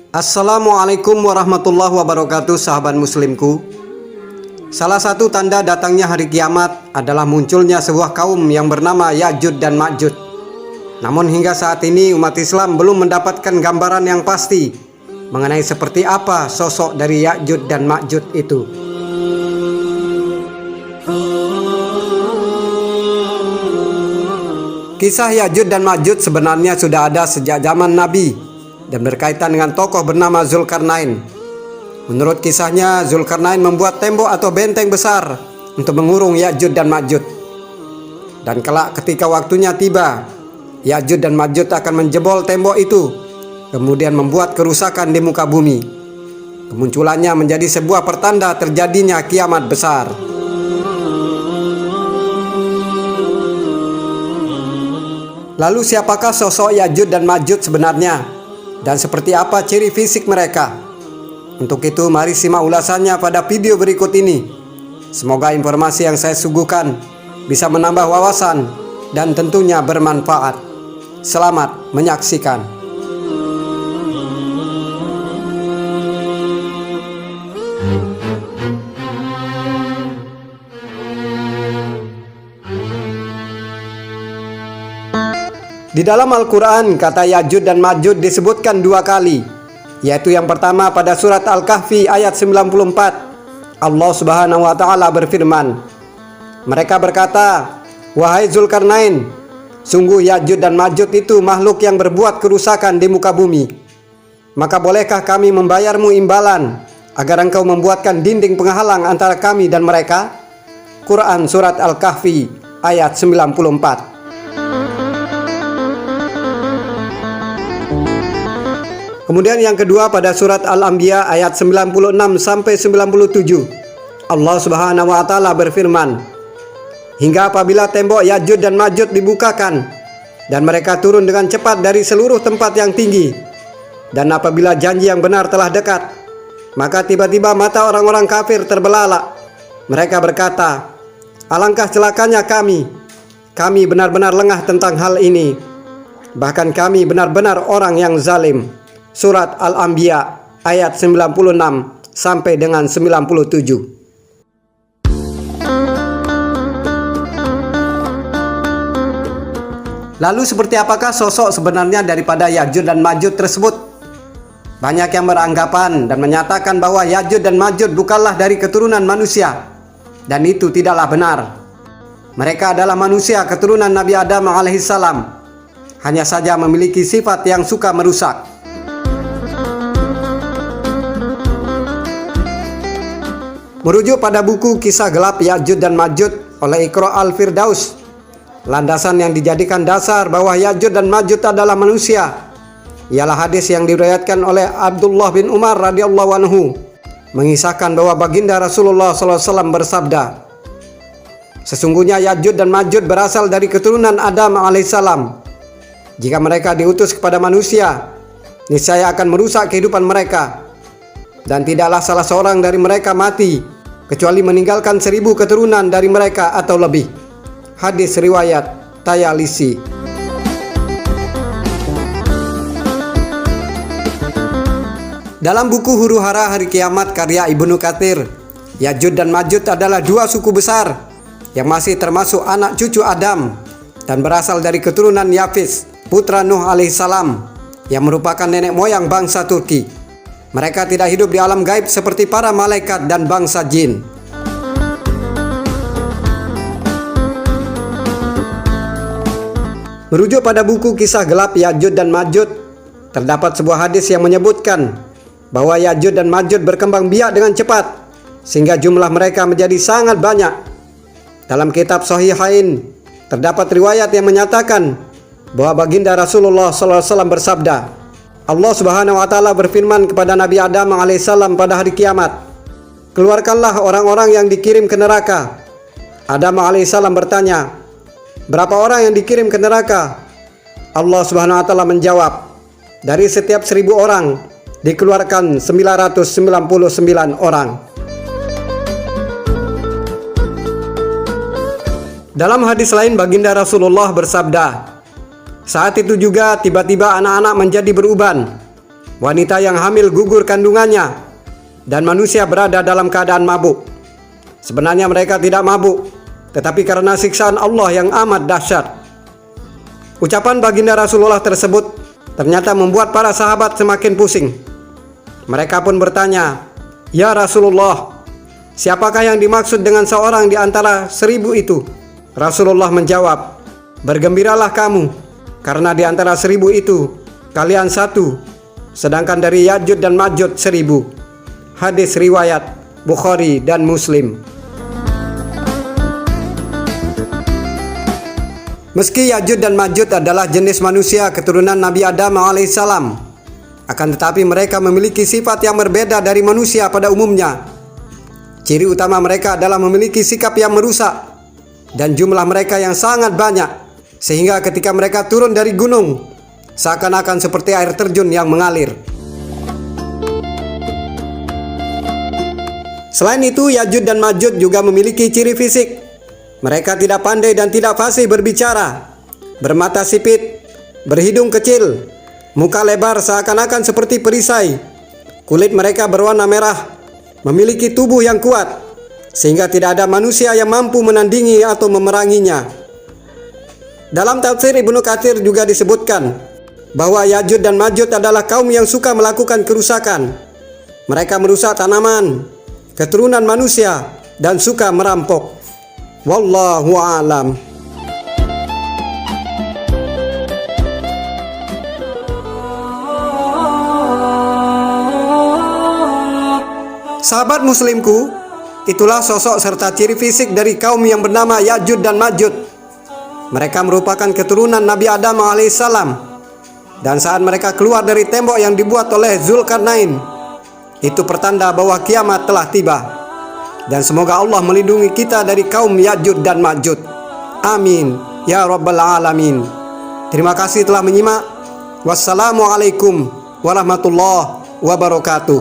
Assalamualaikum warahmatullahi wabarakatuh, sahabat muslimku. Salah satu tanda datangnya hari kiamat adalah munculnya sebuah kaum yang bernama Ya'juj dan Ma'juj. Namun hingga saat ini umat Islam belum mendapatkan gambaran yang pasti mengenai seperti apa sosok dari Ya'juj dan Ma'juj itu. Kisah Ya'juj dan Ma'juj sebenarnya sudah ada sejak zaman Nabi dan berkaitan dengan tokoh bernama Zulkarnain. Menurut kisahnya, Zulkarnain membuat tembok atau benteng besar untuk mengurung Ya'juj dan Ma'juj. Dan kelak ketika waktunya tiba, Ya'juj dan Ma'juj akan menjebol tembok itu, kemudian membuat kerusakan di muka bumi. Kemunculannya menjadi sebuah pertanda terjadinya kiamat besar. Lalu siapakah sosok Ya'juj dan Ma'juj sebenarnya? Dan seperti apa ciri fisik mereka? Untuk itu mari simak ulasannya pada video berikut ini. Semoga informasi yang saya suguhkan bisa menambah wawasan dan tentunya bermanfaat. Selamat menyaksikan. Di dalam Al-Quran, kata Ya'juj dan Ma'juj disebutkan dua kali, yaitu yang pertama pada surat Al-Kahfi ayat 94. Allah Subhanahu wa Ta'ala berfirman, mereka berkata, wahai Zulkarnain, sungguh Ya'juj dan Ma'juj itu makhluk yang berbuat kerusakan di muka bumi. Maka bolehkah kami membayarmu imbalan agar engkau membuatkan dinding penghalang antara kami dan mereka? Quran surat Al-Kahfi ayat 94. Kemudian yang kedua pada surat Al-Anbiya ayat 96 sampai 97. Allah Subhanahu wa Ta'ala berfirman, hingga apabila tembok Ya'juj dan Ma'juj dibukakan dan mereka turun dengan cepat dari seluruh tempat yang tinggi, dan apabila janji yang benar telah dekat, maka tiba-tiba mata orang-orang kafir terbelalak. Mereka berkata, alangkah celakanya kami benar-benar lengah tentang hal ini, bahkan kami benar-benar orang yang zalim. Surat Al-Anbiya ayat 96 sampai dengan 97. Lalu seperti apakah sosok sebenarnya daripada Ya'juj dan Ma'juj tersebut? Banyak yang beranggapan dan menyatakan bahwa Ya'juj dan Ma'juj bukanlah dari keturunan manusia, dan itu tidaklah benar. Mereka adalah manusia keturunan Nabi Adam alaihissalam, hanya saja memiliki sifat yang suka merusak. Merujuk pada buku Kisah Gelap Ya'juj dan Ma'juj oleh Iqra Al-Firdaus, landasan yang dijadikan dasar bahwa Ya'juj dan Ma'juj adalah manusia ialah hadis yang diriwayatkan oleh Abdullah bin Umar radhiyallahu anhu, mengisahkan bahwa baginda Rasulullah SAW bersabda, sesungguhnya Ya'juj dan Ma'juj berasal dari keturunan Adam alaihissalam. Jika mereka diutus kepada manusia, niscaya akan merusak kehidupan mereka, dan tidaklah salah seorang dari mereka mati kecuali meninggalkan 1000 keturunan dari mereka atau lebih. Hadis riwayat Tayalisi. Dalam buku Huru-Hara Hari Kiamat karya Ibnu Katsir, Ya'juj dan Ma'juj adalah dua suku besar yang masih termasuk anak cucu Adam dan berasal dari keturunan Yafis, putra Nuh alaihissalam, yang merupakan nenek moyang bangsa Turki. Mereka tidak hidup di alam gaib seperti para malaikat dan bangsa jin. Merujuk pada buku Kisah Gelap Ya'juj dan Ma'juj, terdapat sebuah hadis yang menyebutkan bahwa Ya'juj dan Ma'juj berkembang biak dengan cepat sehingga jumlah mereka menjadi sangat banyak. Dalam kitab Shahihain terdapat riwayat yang menyatakan bahwa baginda Rasulullah SAW bersabda, Allah Subhanahu wa Ta'ala berfirman kepada Nabi Adam alaihissalam pada hari kiamat, keluarkanlah orang-orang yang dikirim ke neraka. Adam alaihissalam bertanya, berapa orang yang dikirim ke neraka? Allah Subhanahu wa Ta'ala menjawab, dari setiap 1000 orang dikeluarkan 999 orang. Dalam hadis lain baginda Rasulullah bersabda, saat itu juga tiba-tiba anak-anak menjadi beruban. wanita yang hamil gugur kandungannya, dan manusia berada dalam keadaan mabuk. Sebenarnya mereka tidak mabuk, tetapi karena siksaan Allah yang amat dahsyat. Ucapan baginda Rasulullah tersebut ternyata membuat para sahabat semakin pusing. Mereka pun bertanya, "Ya Rasulullah, siapakah yang dimaksud dengan seorang di antara 1000 itu?" Rasulullah menjawab, "Bergembiralah kamu, karena di antara 1000 itu, kalian satu, sedangkan dari Ya'juj dan Ma'juj 1000. Hadis riwayat Bukhari dan Muslim. Meski Ya'juj dan Ma'juj adalah jenis manusia keturunan Nabi Adam alaihissalam, akan tetapi mereka memiliki sifat yang berbeda dari manusia pada umumnya. Ciri utama mereka adalah memiliki sikap yang merusak, dan jumlah mereka yang sangat banyak, sehingga ketika mereka turun dari gunung, seakan-akan seperti air terjun yang mengalir. Selain itu, Ya'juj dan Ma'juj juga memiliki ciri fisik. Mereka tidak pandai dan tidak fasih berbicara, bermata sipit, berhidung kecil, muka lebar seakan-akan seperti perisai. Kulit mereka berwarna merah, memiliki tubuh yang kuat, sehingga tidak ada manusia yang mampu menandingi atau memeranginya. Dalam tafsir Ibnu Katsir juga disebutkan bahwa Ya'juj dan Ma'juj adalah kaum yang suka melakukan kerusakan. Mereka merusak tanaman, keturunan manusia, dan suka merampok. Wallahu a'lam. Sahabat muslimku, itulah sosok serta ciri fisik dari kaum yang bernama Ya'juj dan Ma'juj. Mereka merupakan keturunan Nabi Adam alaihissalam. Dan saat mereka keluar dari tembok yang dibuat oleh Zulkarnain, itu pertanda bahwa kiamat telah tiba. Dan semoga Allah melindungi kita dari kaum Ya'juj dan Ma'juj. Amin ya rabbal alamin. Terima kasih telah menyimak. Wassalamualaikum warahmatullahi wabarakatuh.